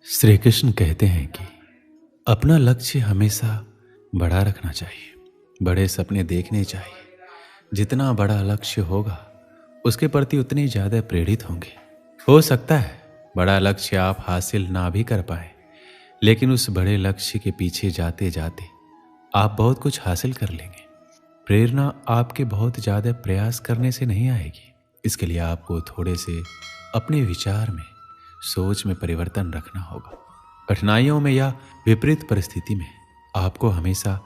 श्री कृष्ण कहते हैं कि अपना लक्ष्य हमेशा बड़ा रखना चाहिए, बड़े सपने देखने चाहिए। जितना बड़ा लक्ष्य होगा उसके प्रति उतने ज़्यादा प्रेरित होंगे। हो सकता है बड़ा लक्ष्य आप हासिल ना भी कर पाए, लेकिन उस बड़े लक्ष्य के पीछे जाते जाते आप बहुत कुछ हासिल कर लेंगे। प्रेरणा आपके बहुत ज़्यादा प्रयास करने से नहीं आएगी। इसके लिए आपको थोड़े से अपने विचार में, सोच में परिवर्तन रखना होगा। कठिनाइयों में या विपरीत परिस्थिति में आपको हमेशा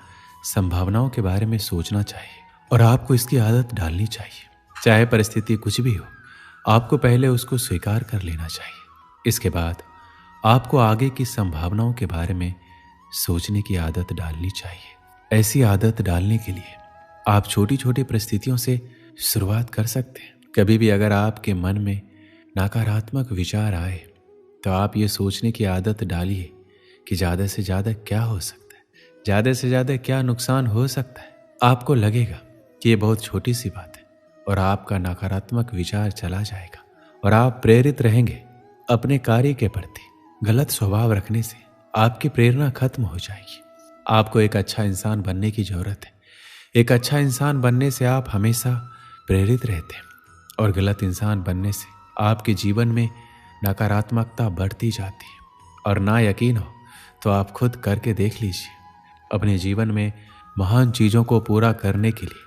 संभावनाओं के बारे में सोचना चाहिए और आपको इसकी आदत डालनी चाहिए। चाहे परिस्थिति कुछ भी हो, आपको पहले उसको स्वीकार कर लेना चाहिए। इसके बाद आपको आगे की संभावनाओं के बारे में सोचने की आदत डालनी चाहिए। ऐसी आदत डालने के लिए आप छोटी छोटी परिस्थितियों से शुरुआत कर सकते हैं। कभी भी अगर आपके मन में नकारात्मक विचार आए तो आप ये सोचने की आदत डालिए कि ज़्यादा से ज़्यादा क्या हो सकता है, ज़्यादा से ज़्यादा क्या नुकसान हो सकता है। आपको लगेगा कि ये बहुत छोटी सी बात है और आपका नकारात्मक विचार चला जाएगा और आप प्रेरित रहेंगे अपने कार्य के प्रति। गलत स्वभाव रखने से आपकी प्रेरणा खत्म हो जाएगी। आपको एक अच्छा इंसान बनने की ज़रूरत है। एक अच्छा इंसान बनने से आप हमेशा प्रेरित रहते हैं और गलत इंसान बनने से आपके जीवन में नकारात्मकता बढ़ती जाती है। और ना यकीन हो तो आप खुद करके देख लीजिए। अपने जीवन में महान चीज़ों को पूरा करने के लिए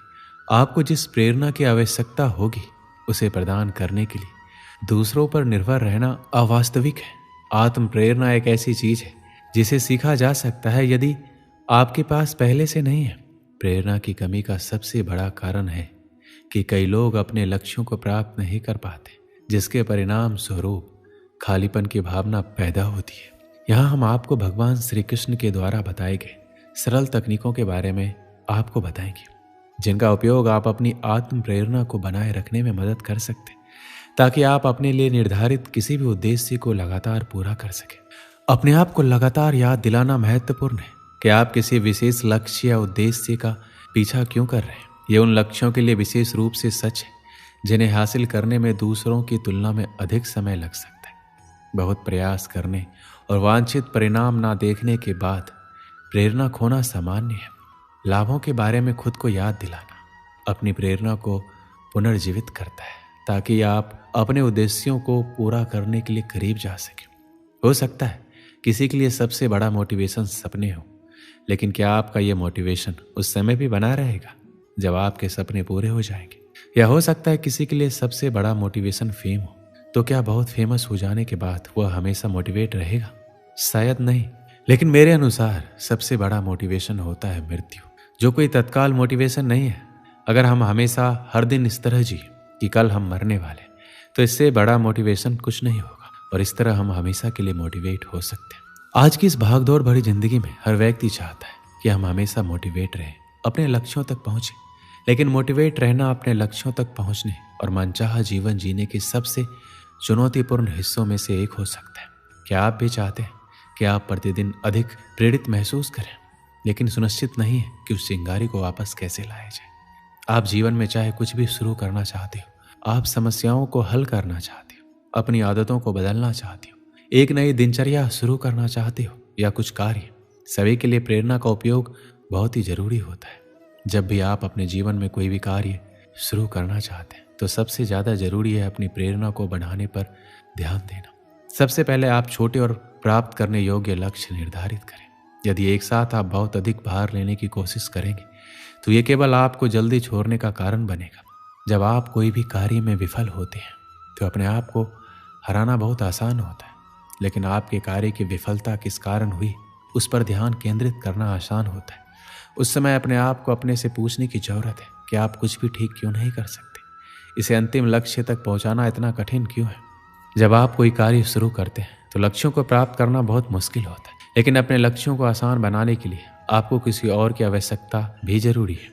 आपको जिस प्रेरणा की आवश्यकता होगी उसे प्रदान करने के लिए दूसरों पर निर्भर रहना अवास्तविक है। आत्म प्रेरणा एक ऐसी चीज़ है जिसे सीखा जा सकता है यदि आपके पास पहले से नहीं है। प्रेरणा की कमी का सबसे बड़ा कारण है कि कई लोग अपने लक्ष्यों को प्राप्त नहीं कर पाते, जिसके परिणाम स्वरूप खालीपन की भावना पैदा होती है। यहाँ हम आपको भगवान श्री कृष्ण के द्वारा बताए गए सरल तकनीकों के बारे में आपको बताएंगे, जिनका उपयोग आप अपनी आत्म प्रेरणा को बनाए रखने में मदद कर सकते हैं, ताकि आप अपने लिए निर्धारित किसी भी उद्देश्य को लगातार पूरा कर सकें। अपने आप को लगातार याद दिलाना महत्वपूर्ण है कि आप किसी विशेष लक्ष्य या उद्देश्य का पीछा क्यों कर रहे हैं। ये उन लक्ष्यों के लिए विशेष रूप से सच है जिन्हें हासिल करने में दूसरों की तुलना में अधिक समय लग सकता है। बहुत प्रयास करने और वांछित परिणाम ना देखने के बाद प्रेरणा खोना सामान्य है। लाभों के बारे में खुद को याद दिलाना अपनी प्रेरणा को पुनर्जीवित करता है, ताकि आप अपने उद्देश्यों को पूरा करने के लिए करीब जा सकें। हो सकता है किसी के लिए सबसे बड़ा मोटिवेशन सपने हो, लेकिन क्या आपका ये मोटिवेशन उस समय भी बना रहेगा जब आपके सपने पूरे हो जाएंगे? या हो सकता है किसी के लिए सबसे बड़ा मोटिवेशन फेम हो, तो क्या बहुत फेमस हो जाने के बाद वह हमेशा मोटिवेट रहेगा? शायद नहीं। लेकिन मेरे अनुसार सबसे बड़ा मोटिवेशन होता है मृत्यु, जो कोई तत्काल मोटिवेशन नहीं है। अगर हम हमेशा हर दिन इस तरह जी कि कल हम मरने वाले, तो इससे बड़ा मोटिवेशन कुछ नहीं होगा और इस तरह हम हमेशा के लिए मोटिवेट हो सकते हैं। आज की इस भागदौड़ भरी जिंदगी में हर व्यक्ति चाहता है कि हम हमेशा मोटिवेट रहें, अपने लक्ष्यों तक पहुंचे। लेकिन मोटिवेट रहना अपने लक्ष्यों तक पहुंचने और मनचाहा जीवन जीने के सबसे चुनौतीपूर्ण हिस्सों में से एक हो सकता है। क्या आप भी चाहते हैं कि आप प्रतिदिन अधिक प्रेरित महसूस करें, लेकिन सुनिश्चित नहीं है कि उस चिंगारी को वापस कैसे लाया जाए? आप जीवन में चाहे कुछ भी शुरू करना चाहते हो, आप समस्याओं को हल करना चाहते हो, अपनी आदतों को बदलना चाहते हो, एक नई दिनचर्या शुरू करना चाहते हो या कुछ कार्य, सभी के लिए प्रेरणा का उपयोग बहुत ही जरूरी होता है। जब भी आप अपने जीवन में कोई भी कार्य शुरू करना चाहते हैं तो सबसे ज़्यादा जरूरी है अपनी प्रेरणा को बढ़ाने पर ध्यान देना। सबसे पहले आप छोटे और प्राप्त करने योग्य लक्ष्य निर्धारित करें। यदि एक साथ आप बहुत अधिक भार लेने की कोशिश करेंगे तो ये केवल आपको जल्दी छोड़ने का कारण बनेगा। जब आप कोई भी कार्य में विफल होते हैं तो अपने आप को हराना बहुत आसान होता है, लेकिन आपके कार्य की विफलता किस कारण हुई उस पर ध्यान केंद्रित करना आसान होता है। उस समय अपने आप को अपने से पूछने की जरूरत है कि आप कुछ भी ठीक क्यों नहीं कर सकते। इसे अंतिम लक्ष्य तक पहुंचाना इतना कठिन क्यों है? जब आप कोई कार्य शुरू करते हैं तो लक्ष्यों को प्राप्त करना बहुत मुश्किल होता है, लेकिन अपने लक्ष्यों को आसान बनाने के लिए आपको किसी और की आवश्यकता भी जरूरी है।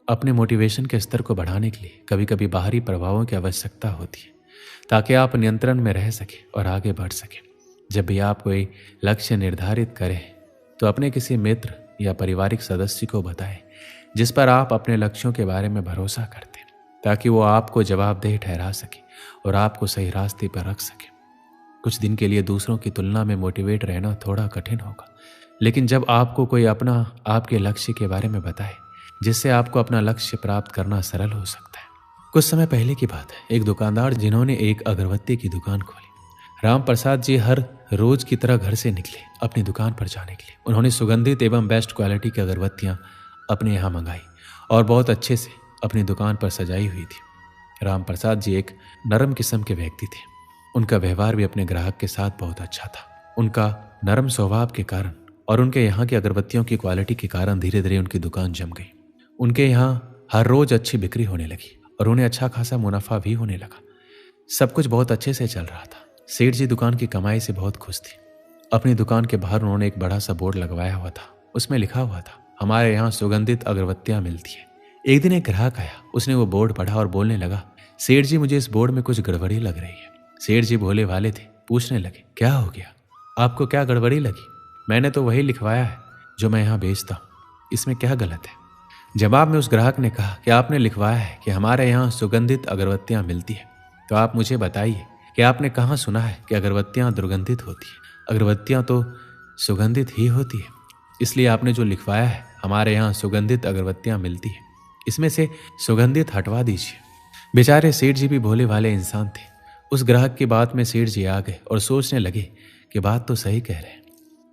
अपने मोटिवेशन के स्तर को बढ़ाने के लिए कभी कभी बाहरी प्रभावों की आवश्यकता होती है, ताकि आप नियंत्रण में रह सकें और आगे बढ़ सकें। जब भी आप कोई लक्ष्य निर्धारित करें तो अपने किसी मित्र या पारिवारिक सदस्य को बताएं जिस पर आप अपने लक्ष्यों के बारे में भरोसा करते हैं, ताकि वो आपको जवाबदेह ठहरा सके और आपको सही रास्ते पर रख सके। कुछ दिन के लिए दूसरों की तुलना में मोटिवेट रहना थोड़ा कठिन होगा, लेकिन जब आपको कोई अपना आपके लक्ष्य के बारे में बताए जिससे आपको अपना लक्ष्य प्राप्त करना सरल हो सकता है। कुछ समय पहले की बात है, एक दुकानदार जिन्होंने एक अगरबत्ती की दुकान खोली। राम प्रसाद जी हर रोज की तरह घर से निकले अपनी दुकान पर जाने के लिए। उन्होंने सुगंधित एवं बेस्ट क्वालिटी की अगरबत्तियां अपने यहाँ मंगाई और बहुत अच्छे से अपनी दुकान पर सजाई हुई थी। राम प्रसाद जी एक नरम किस्म के व्यक्ति थे। उनका व्यवहार भी अपने ग्राहक के साथ बहुत अच्छा था। उनका नरम स्वभाव के कारण और उनके यहाँ की अगरबत्तियों की क्वालिटी के कारण धीरे धीरे उनकी दुकान जम गई। उनके यहाँ हर रोज अच्छी बिक्री होने लगी और उन्हें अच्छा खासा मुनाफा भी होने लगा। सब कुछ बहुत अच्छे से चल रहा था। सेठ जी दुकान की कमाई से बहुत खुश थे। अपनी दुकान के बाहर उन्होंने एक बड़ा सा बोर्ड लगवाया हुआ था। उसमें लिखा हुआ था, हमारे यहाँ सुगंधित अगरबत्तियां मिलती है। एक दिन एक ग्राहक आया, उसने वो बोर्ड पढ़ा और बोलने लगा, सेठ जी मुझे इस बोर्ड में कुछ गड़बड़ी लग रही है। सेठ जी भोले वाले थे, पूछने लगे, क्या हो गया, आपको क्या गड़बड़ी लगी? मैंने तो वही लिखवाया है जो मैं यहाँ बेचता हूँ, इसमें क्या गलत है? जवाब में उस ग्राहक ने कहा कि आपने लिखवाया है कि हमारे यहाँ सुगंधित अगरबत्तियां मिलती है, तो आप मुझे बताइए कि आपने कहाँ सुना है कि अगरबत्तियां दुर्गंधित होती है? अगरबत्तियां तो सुगंधित ही होती है, इसलिए आपने जो लिखवाया है हमारे यहाँ सुगंधित अगरबत्तियां मिलती है, इसमें से सुगंधित हटवा दीजिए। बेचारे सेठ जी भी भोले वाले इंसान थे। उस ग्राहक की बात में सेठ जी आ गए और सोचने लगे कि बात तो सही कह रहे हैं।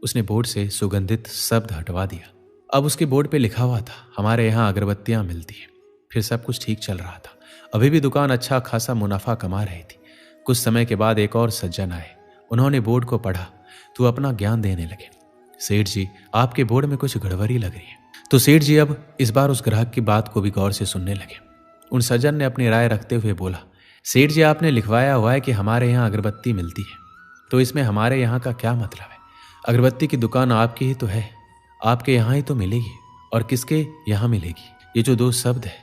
उसने बोर्ड से सुगंधित शब्द हटवा दिया। अब उसके बोर्ड पे लिखा हुआ था, हमारे यहाँ अगरबत्तियां मिलती है। फिर सब कुछ ठीक चल रहा था। अभी भी दुकान अच्छा खासा मुनाफा कमा रही थी। कुछ समय के बाद एक और सज्जन आए। उन्होंने बोर्ड को पढ़ा तो अपना ज्ञान देने लगे। सेठ जी, आपके बोर्ड में कुछ गड़बड़ी लग रही है। तो सेठ जी अब इस बार उस ग्राहक की बात को भी गौर से सुनने लगे। उन सज्जन ने अपनी राय रखते हुए बोला, सेठ जी आपने लिखवाया हुआ है कि हमारे यहाँ अगरबत्ती मिलती है, तो इसमें हमारे यहाँ का क्या मतलब है? अगरबत्ती की दुकान आपकी ही तो है, आपके यहाँ ही तो मिलेगी, और किसके यहाँ मिलेगी? ये जो दो शब्द है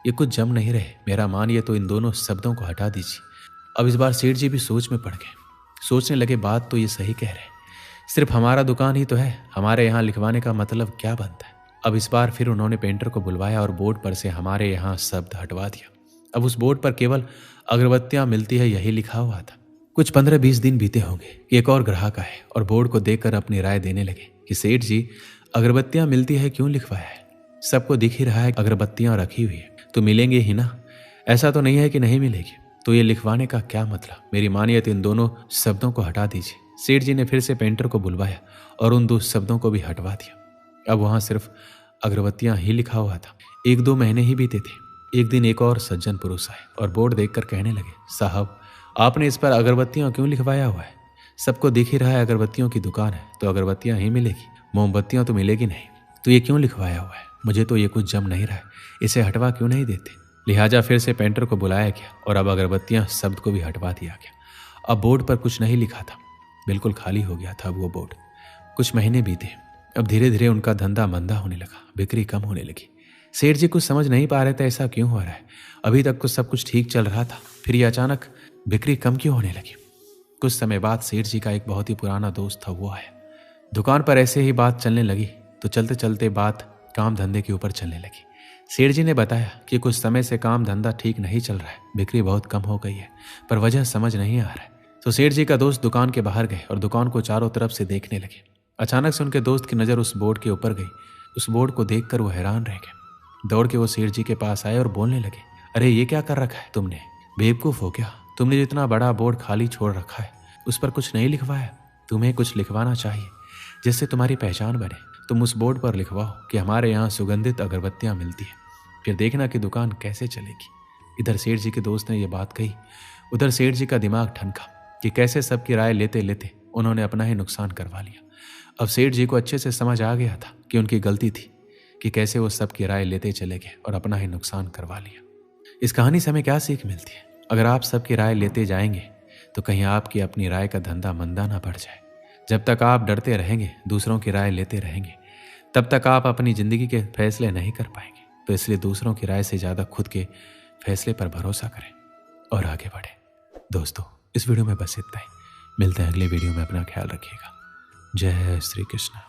ये कुछ जम नहीं रहे। मेरा मानिए तो इन दोनों शब्दों को हटा दीजिए। अब इस बार सेठ जी भी सोच में पड़ गए। सोचने लगे, बात तो ये सही कह रहे हैं, सिर्फ हमारा दुकान ही तो है, हमारे यहाँ लिखवाने का मतलब क्या बनता है? अब इस बार फिर उन्होंने पेंटर को बुलवाया और बोर्ड पर से हमारे यहाँ शब्द हटवा दिया। अब उस बोर्ड पर केवल अगरबत्तियां मिलती है यही लिखा हुआ था। कुछ 15-20 दिन बीते होंगे कि एक और ग्राहक आए और बोर्ड को देखकर अपनी राय देने लगे कि सेठ जी अगरबत्तियां मिलती है क्यों लिखवाया है? सबको दिख ही रहा है अगरबत्तियां रखी हुई है, तो मिलेंगे ही ना। ऐसा तो नहीं है कि नहीं मिलेगी, तो ये लिखवाने का क्या मतलब? मेरी मानिए तो इन दोनों शब्दों को हटा दीजिए। सेठ जी ने फिर से पेंटर को बुलवाया और उन दो शब्दों को भी हटवा दिया। अब वहां सिर्फ अगरबत्तियां ही लिखा हुआ था। 1-2 महीने ही बीते थे। एक दिन एक और सज्जन पुरुष आए और बोर्ड देखकर कहने लगे, साहब आपने इस पर अगरबत्तियां क्यों लिखवाया हुआ है? सबको दिख ही रहा है अगरबत्तियों की दुकान है, तो अगरबत्तियां ही मिलेगी, मोमबत्तियां तो मिलेगी नहीं, तो ये क्यों लिखवाया हुआ है? मुझे तो ये कुछ जम नहीं रहा है, इसे हटवा क्यों नहीं देते? लिहाजा फिर से पेंटर को बुलाया गया और अब अगरबत्तियां शब्द को भी हटवा दिया गया। अब बोर्ड पर कुछ नहीं लिखा था, बिल्कुल खाली हो गया था वो बोर्ड। कुछ महीने बीते। अब धीरे धीरे उनका धंधा मंदा होने लगा, बिक्री कम होने लगी। सेठ जी कुछ समझ नहीं पा रहे थे ऐसा क्यों हो रहा है। अभी तक कुछ सब कुछ ठीक चल रहा था, फिर ये अचानक बिक्री कम क्यों होने लगी? कुछ समय बाद सेठ जी का एक बहुत ही पुराना दोस्त था, वो आया। दुकान पर ऐसे ही बात चलने लगी तो चलते चलते बात काम धंधे के ऊपर चलने लगी। सेठ जी ने बताया कि कुछ समय से काम धंधा ठीक नहीं चल रहा है, बिक्री बहुत कम हो गई है, पर वजह समझ नहीं आ रहा है। तो सेठ जी का दोस्त दुकान के बाहर गए और दुकान को चारों तरफ से देखने लगे। अचानक से उनके दोस्त की नज़र उस बोर्ड के ऊपर गई। उस बोर्ड को देखकर वो हैरान रह गए। दौड़ के वो सेठ जी के पास आए और बोलने लगे, अरे ये क्या कर रखा है तुमने? बेवकूफ़ हो क्या? तुमने जितना बड़ा बोर्ड खाली छोड़ रखा है उस पर कुछ नहीं लिखवाया। तुम्हें कुछ लिखवाना चाहिए जिससे तुम्हारी पहचान बने। तुम उस बोर्ड पर लिखवाओ कि हमारे यहाँ सुगंधित अगरबत्तियाँ मिलती है, फिर देखना कि दुकान कैसे चलेगी। इधर सेठ जी के दोस्त ने ये बात कही, उधर सेठ जी का दिमाग ठनका कि कैसे सबकी राय लेते लेते उन्होंने अपना ही नुकसान करवा लिया। अब सेठ जी को अच्छे से समझ आ गया था कि उनकी गलती थी कि कैसे वो सबकी राय लेते चले गए और अपना ही नुकसान करवा लिया। इस कहानी से हमें क्या सीख मिलती है? अगर आप सबकी राय लेते जाएंगे तो कहीं आपकी अपनी राय का धंधा मंदा ना पड़ जाए। जब तक आप डरते रहेंगे, दूसरों की राय लेते रहेंगे, तब तक आप अपनी ज़िंदगी के फैसले नहीं कर पाएंगे। तो इसलिए दूसरों की राय से ज़्यादा खुद के फैसले पर भरोसा करें और आगे बढ़ें। दोस्तों, इस वीडियो में बस इतना ही। मिलते हैं अगले वीडियो में। अपना ख्याल रखिएगा। जय श्री कृष्ण।